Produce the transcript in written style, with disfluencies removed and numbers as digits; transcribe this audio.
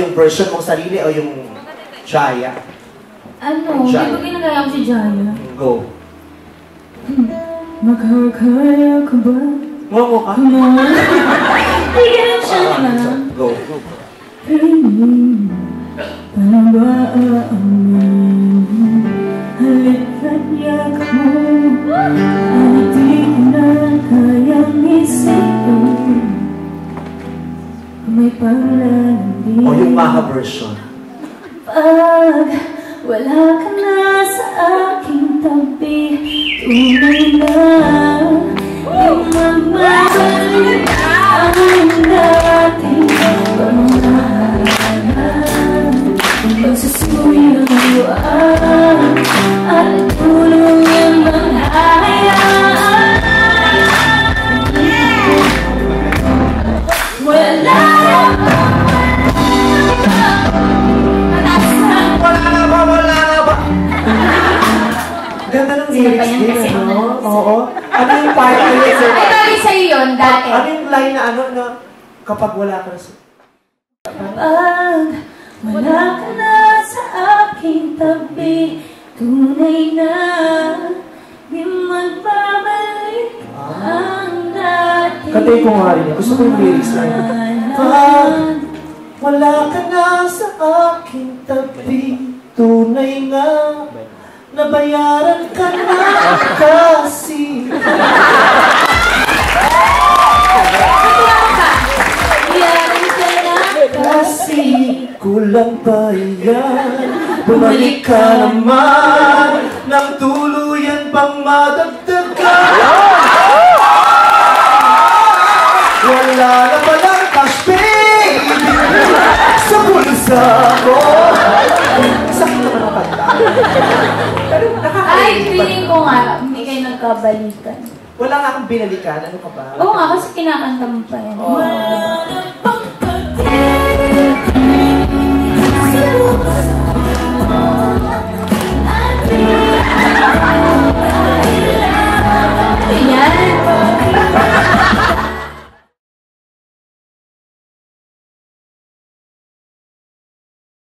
Yung version mong sarili o yung Jaya? Ano? Di ba ginagaya ko si Jaya? Go. Makakaya ka ba? Ngongo ka? Come on. Hindi ganun siya naman. Go. Paano ba aamin? Halika't yak mo. Ay di ko na kayang isipin. May panlalambing. O yung Maha version. Pag wala ka na sa aking tabi, tunay na yung magbabalik ang dating pamamahalan. Magsusuyo ng luwag at tulong ang manghahayaan. Wala Ganda ng lyrics din, ano? Oo. Ano yung part na yun? Ay, bagay sa'yo yun, dati. Ano yung line na ano na kapag wala ka na sa... Pag wala ka na sa aking tabi, tunay na di magbabalik ang dati. Katay ko nga rin. Gusto ko yung lyrics na yun. Pag wala ka na sa aking tabi, tunay na nabayaran ka na kasi. Bayaran ka na Kasi kulang pa yan. Bumalik ka naman nang tuluyan pang madagdagan. Wala na palang cash, baby, sa bulsa ko. Sakit naman ang kanta. Pero Ay, feeling ko nga, hindi kayo nagkabalikan. wala nga akong binalikan. Ano ka ba? Oo nga, kasi kinakanta mo pa yan. Oh.